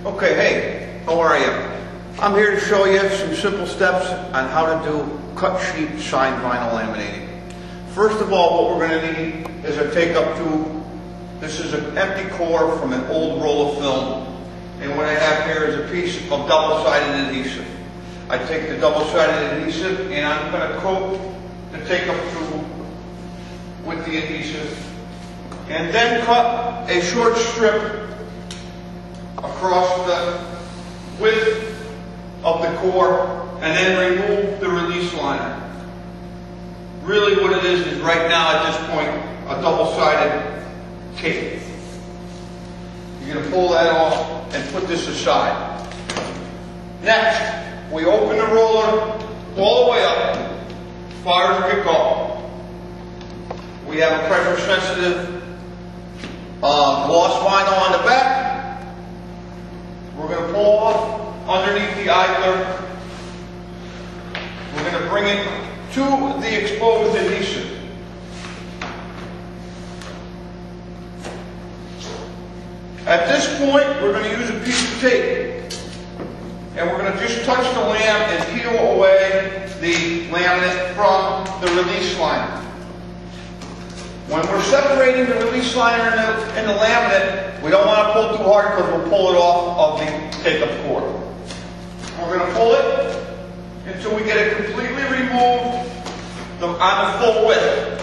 Okay, hey, how are you? I'm here to show you some simple steps on how to do cut sheet shine vinyl laminating. First of all, what we're going to need is a take-up tube. This is an empty core from an old roll of film. And what I have here is a piece of double-sided adhesive. I take the double-sided adhesive and I'm going to coat the take-up tube with the adhesive and then cut a short strip across the width of the core and then remove the release liner. Really what it is right now at this point a double-sided tape. You're going to pull that off and put this aside. Next, we open the roller all the way up as far as we go. We have a pressure sensitive gloss vinyl on the back. We're going to pull off underneath the idler. We're going to bring it to the exposed adhesive. At this point, we're going to use a piece of tape. And we're going to just touch the lam and peel away the laminate from the release liner. When we're separating the release liner and the laminate, we don't want to pull too hard because we'll pull it off of the take-up cord. We're going to pull it until we get it completely removed on the full width.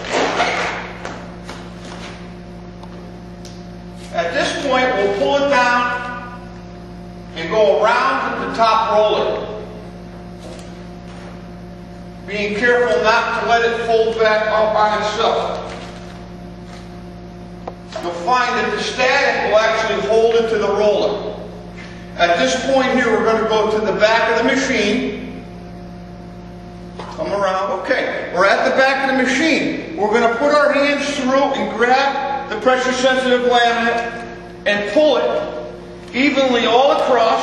At this point, we'll pull it down and go around the top roller, being careful not to let it fold back up on itself. You'll find that the static will actually hold it to the roller. At this point here, we're going to go to the back of the machine. Come around. Okay, we're at the back of the machine. We're going to put our hands through and grab the pressure sensitive laminate and pull it evenly all across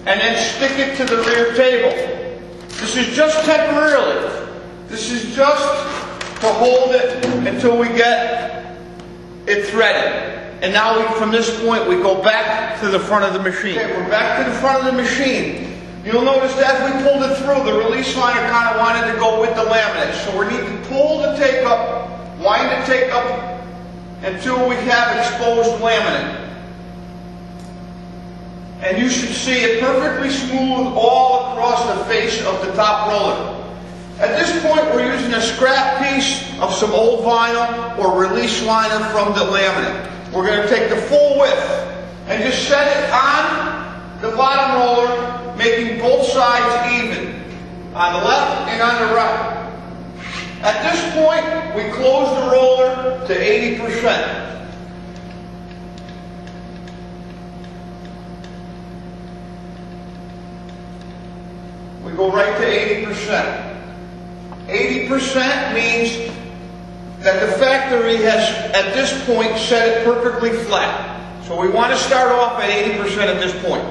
and then stick it to the rear table. This is just temporarily. This is just to hold it until we get it threaded. And now from this point we go back to the front of the machine. Okay, we're back to the front of the machine. You'll notice that as we pulled it through, the release liner kind of wanted to go with the laminate. So we need to pull the take-up, wind the take-up until we have exposed laminate. And you should see it perfectly smooth all across the face of the top roller. At this point, we're using a scrap piece of some old vinyl or release liner from the laminate. We're going to take the full width and just set it on the bottom roller, making both sides even, on the left and on the right. At this point, we close the roller to 80%. We go right to 80%. 80% means that the factory has, at this point, set it perfectly flat. So we want to start off at 80% at this point.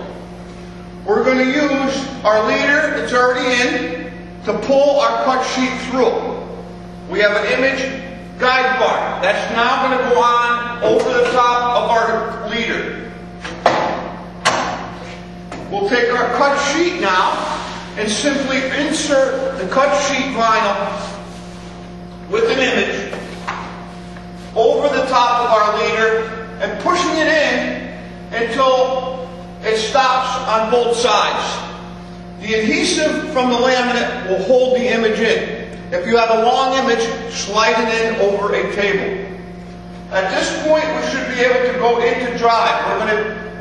We're going to use our leader that's already in to pull our cut sheet through. We have an image guide bar. That's now going to go on over the top of our leader. We'll take our cut sheet now and simply insert the cut sheet vinyl with an image over the top of our leader and pushing it in until it stops on both sides. The adhesive from the laminate will hold the image in. If you have a long image, slide it in over a table. At this point, we should be able to go into drive.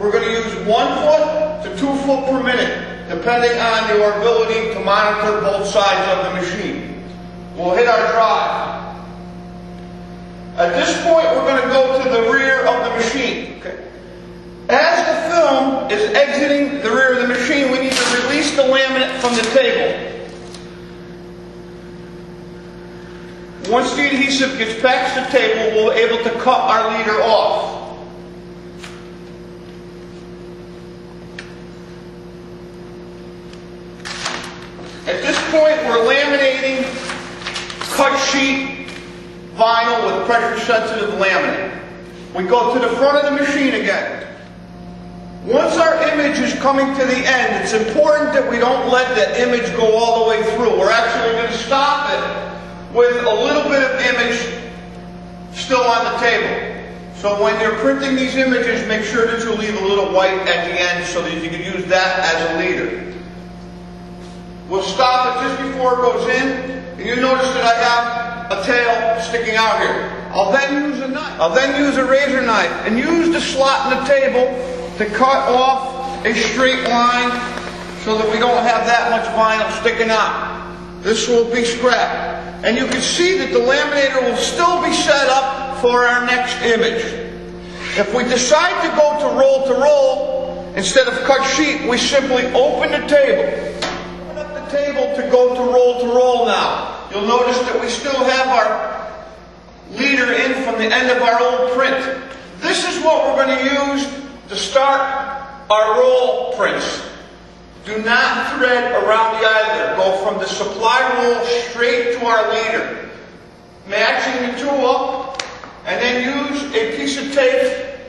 We're going to use 1 foot to 2 foot per minute, depending on your ability to monitor both sides of the machine. We'll hit our drive. At this point, we're going to go to the rear of the machine. Okay. As the film is exiting the rear of the machine, we need to release the laminate from the table. Once the adhesive gets past the table, we'll be able to cut our leader off. At this point, we're laminating cut sheet vinyl with pressure sensitive laminate. We go to the front of the machine again. Once our image is coming to the end, it's important that we don't let the image go all the way through. We're actually going to stop it with a little bit of image still on the table. So when you're printing these images, make sure that you leave a little white at the end so that you can use that as a leader. We'll stop it just before it goes in, and you notice that I have a tail sticking out here. I'll then use a knife. I'll then use a razor knife and use the slot in the table to cut off a straight line so that we don't have that much vinyl sticking out. This will be scrapped. And you can see that the laminator will still be set up for our next image. If we decide to go to roll instead of cut sheet, we simply open the table. Open up the table to go to roll now. You'll notice that we still have our leader in from the end of our old print. This is what we're going to use to start our roll prints. Do not thread around the either. Go from the supply roll straight to our leader. Matching the two up, and then use a piece of tape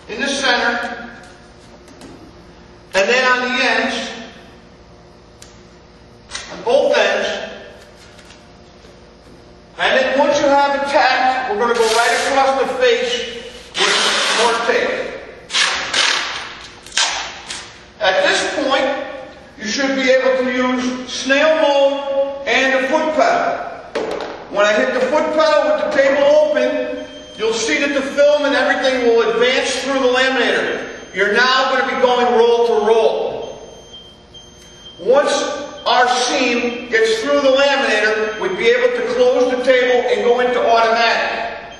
in the center, and then on the ends, on both ends. And then once you have it tacked, we're going to go right across the face with more tape. At this point, you should be able to use snail mode and the foot pedal. When I hit the foot pedal with the table open, you'll see that the film and everything will advance through the laminator. You're now going to be going roll to roll. Once our seam gets through the laminator, we'd be able to close the table and go into automatic.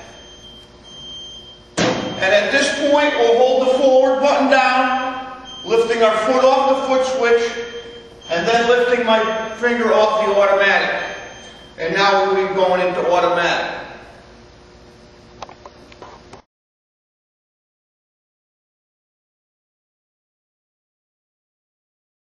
And at this point, we'll hold the forward button down, lifting our foot off the foot switch, and then lifting my finger off the automatic. And now we'll be going into automatic.